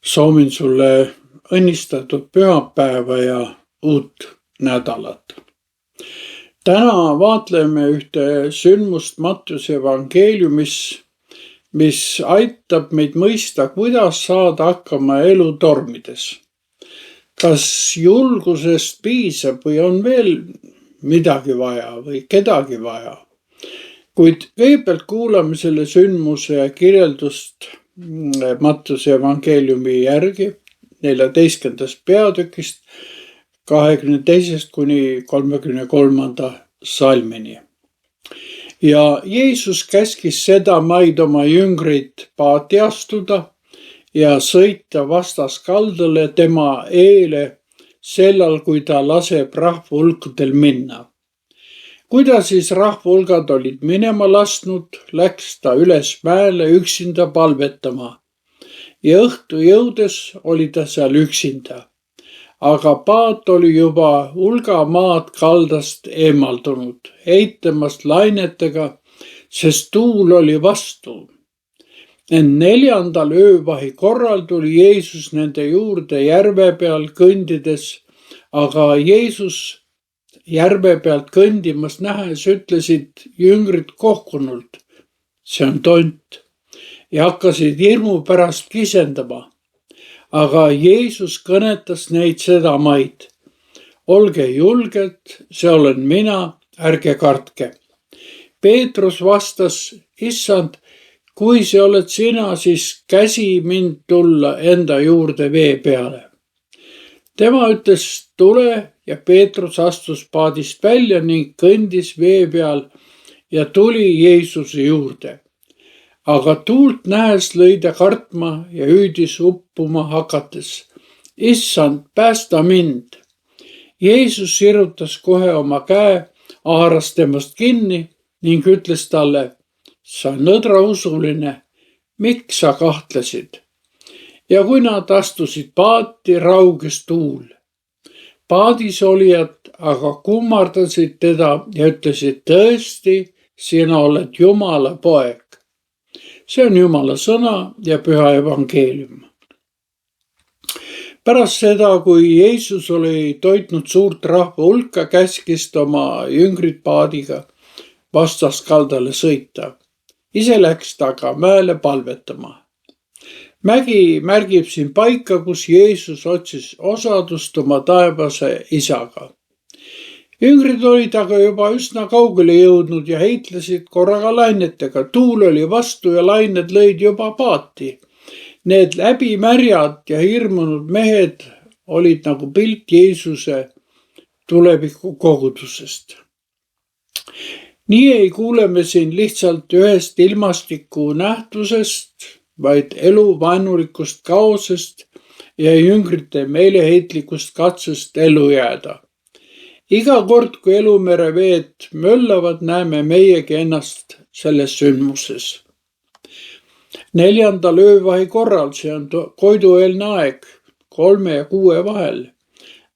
Soovin sulle õnnistatud pühapäeva ja uut nädalat. Täna vaatleme ühte sündmust Mattiuse evangeeliumis, mis aitab meid mõista, kuidas saada hakkama elutormides. Kas julgusest piisab või on veel midagi vaja või kedagi vaja? Kuid kõigepealt kuulame selle sündmuse kirjeldust Mattiuse evangeeliumi järgi 14. peatükist 22. kuni 33. salmini. Ja Jeesus käskis sedamaid oma jüngreid paati astuda ja sõita vastaskaldale tema eele sellal, kui ta laseb rahvahulkadel minna. Kui ta siis rahvahulgad olid minema lasknud, läks ta üles mäele üksinda palvetama ja õhtu jõudes oli ta seal üksinda. Aga paat oli juba hulga maad kaldast eemaldunud, heitamast lainetega, sest tuul oli vastu. Ent 4. öövahi korral tuli Jeesus nende juurde järve peal kõndides, aga Jeesus järve pealt kõndimas nähes ütlesid jüngrid kohkunult, see on tont, ja hakkasid hirmu pärast kisendama. Aga Jeesus kõnetas neid sedamaid. Olge julged, see olen mina, ärge kartke. Peetrus vastas, issand, kui see oled sina, siis käsi mind tulla enda juurde vee peale. Tema ütles, tule, ja Peetrus astus paadist välja ning kõndis vee peal ja tuli Jeesuse juurde. Aga tuult nähes lõi ta kartma ja hüüdis uppuma hakates. Issand, päästa mind! Jeesus sirutas kohe oma käe, haaras temast kinni ning ütles talle, sa nõdrausuline, miks sa kahtlesid? Ja kui nad astusid paati, rauges tuul. Paadis olijad aga kummardasid teda ja ütlesid, tõesti, sina oled Jumala poeg. See on Jumala sõna ja püha evangeelium. Pärast seda, kui Jeesus oli toitnud suurt rahvahulka, käskis ta oma jüngrid paadiga vastaskaldale sõita. Ise läks ta aga mäele palvetama. Mägi märgib siin paika, kus Jeesus otsis osadust oma taevase isaga. Jüngrid olid aga juba üsna kaugele jõudnud ja heitlesid korraga lainetega. Tuul oli vastu ja lained lõid juba paati. Need läbimärjad ja hirmunud mehed olid nagu pilt Jeesuse tuleviku kogudusest. Nii ei kuule me siin lihtsalt ühest ilmastiku nähtusest, vaid elu vaenulikust kaosest ja jüngrite meeleheitlikust katsest ellu jääda. Iga kord, kui elumere veed möllavad, näeme meiegi ennast selles sündmuses. 4. öövahi korral, see on koidueelne aeg, 3 ja 6 vahel,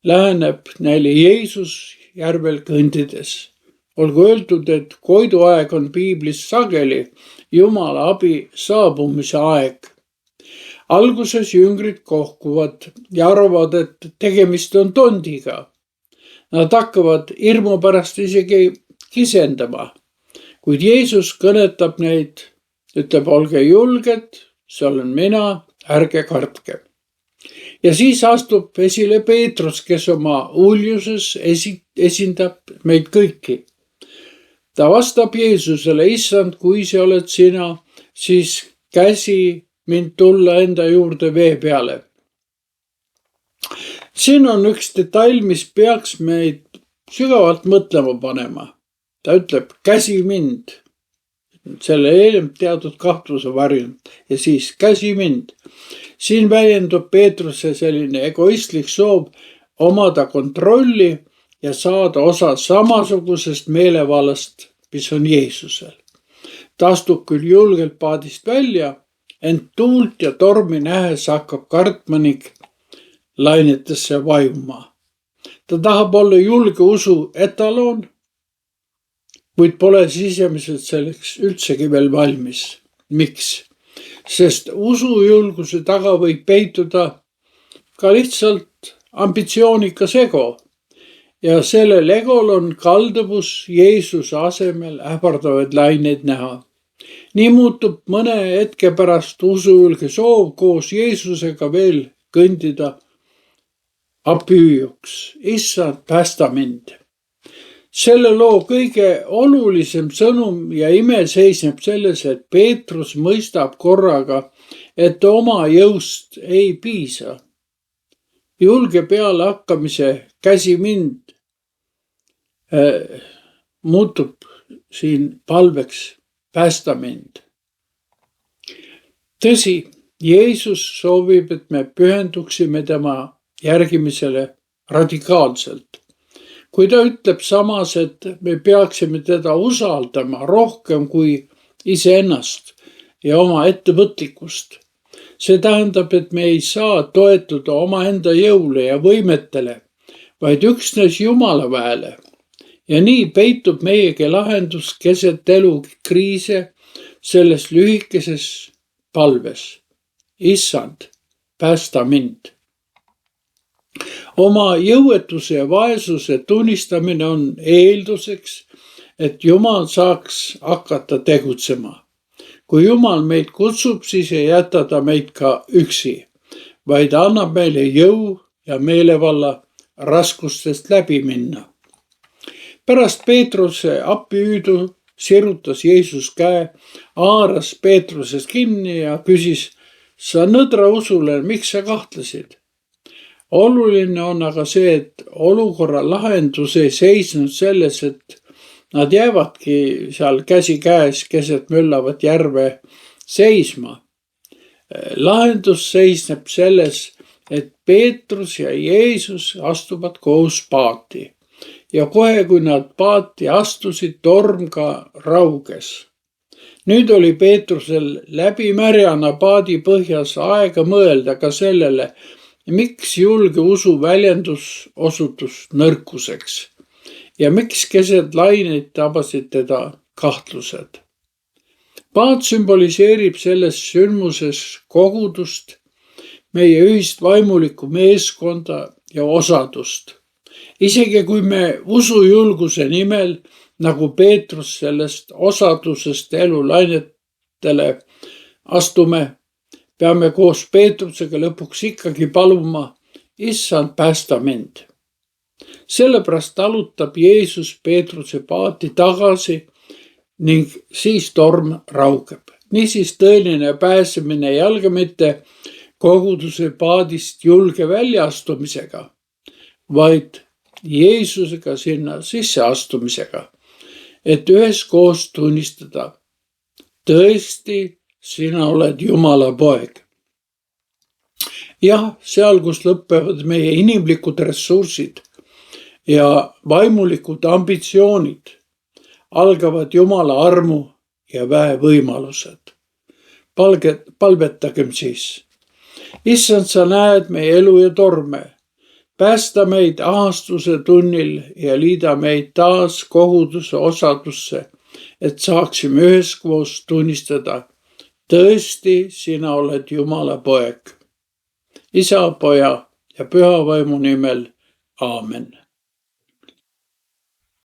läheneb neile Jeesus järvel kõndides. Olgu öeldud, et koiduaeg on piiblis sageli Jumala abi saabumise aeg. Alguses jüngrid kohkuvad ja arvavad, et tegemist on tondiga. Nad hakkavad hirmu pärast isegi kisendama, kuid Jeesus kõnetab neid, ütleb, olge julged, see olen mina, ärge kartke. Ja siis astub esile Peetrus, kes oma uljuses esindab meid kõiki. Ta vastab Jeesusele, issand, kui see oled sina, siis käsi mind tulla enda juurde vee peale. Siin on üks detail, mis peaks meid sügavalt mõtlema panema. Ta ütleb, käsi mind. Selle eelmalt teatud kahtluse varjunud ja siis käsi mind. Siin väljendub Peetruse selline egoistlik soov omada kontrolli ja saada osa samasugusest meelevallast, mis on Jeesusel. Ta astub küll julgelt paadist välja, ent tuult ja tormi nähes hakkab kartma ning lainetesse vajuma. Ta tahab olla julge usu etaloon, kuid pole sisemiselt selleks üldsegi veel valmis. Miks? sest usujulguse taga võib peituda ka lihtsalt ambitsioonikas ego ja sellel egol on kalduvus Jeesuse asemel ähvardavaid laineid näha. Nii muutub mõne hetke pärast usujulge soov koos Jeesusega veel kõndida apihüüuks. Issand, päästa mind. Selle loo kõige olulisem sõnum ja ime seisneb selles, et Peetrus mõistab korraga, et oma jõust ei piisa. Julge peale hakkamise käsi mind muutub siin palveks, päästa mind. Tõsi, Jeesus soovib, et me pühenduksime tema järgimisele radikaalselt. Kui ta ütleb samas, et me peaksime teda usaldama rohkem kui iseennast ja oma ettevõtlikkust. See tähendab, et me ei saa toetuda omaenda jõule ja võimetele, vaid üksnes Jumala väele. Ja nii peitub meiegi lahendus keset elu kriise selles lühikeses palves. Issand, päästa mind. Oma jõuetuse ja vaesuse tunnistamine on eelduseks, et Jumal saaks hakata tegutsema. Kui Jumal meid kutsub, siis ei jäta ta meid ka üksi, vaid annab meile jõu ja meelevalla raskustest läbi minna. Pärast Peetruse appihüüdu sirutas Jeesus käe, haaras Peetrusest kinni ja küsis, sa nõdra usule, miks sa kahtlesid? Oluline on aga see, et olukorra lahendus ei seisnud selles, et nad jäävadki seal käsi käes keset möllavat järve seisma. Lahendus seisneb selles, et Peetrus ja Jeesus astuvad koos paati. Ja kohe, kui nad paati astusid, torm ka rauges. Nüüd oli Peetrusel läbi märjana paadi põhjas aega mõelda ka sellele, miks julge usu väljendus osutus nõrkuseks ja miks keset laineid tabasid teda kahtlused. Paat sümboliseerib selles sündmuses kogudust, meie ühist vaimulikku meeskonda ja osadust. Isegi kui me usujulguse nimel, nagu Peetrus sellest osadusest elulainetele astume, peame koos Peetrusega lõpuks ikkagi paluma, issand, päästa mind. Sellepärast talutab Jeesus Peetruse paati tagasi ning siis torm raugeb. Niisiis tõeline pääsemine ei alga mitte koguduse paadist julge väljaastumisega, vaid Jeesusega sinna sisseastumisega, et üheskoos tunnistada, tõesti, sina oled Jumala poeg. Jah, seal, kus lõpevad meie inimlikud ressursid ja vaimulikud ambitsioonid, algavad Jumala armu ja väevõimalused. Palvetagem siis. Issand, sa näed meie elu ja torme. Päästa meid ahastuse tunnil ja liida meid taas koguduse osadusse, et saaksime üheskoos tunnistada, tõesti, sina oled Jumala poeg. Isa, Poja ja Püha Vaimu nimel. Aamen.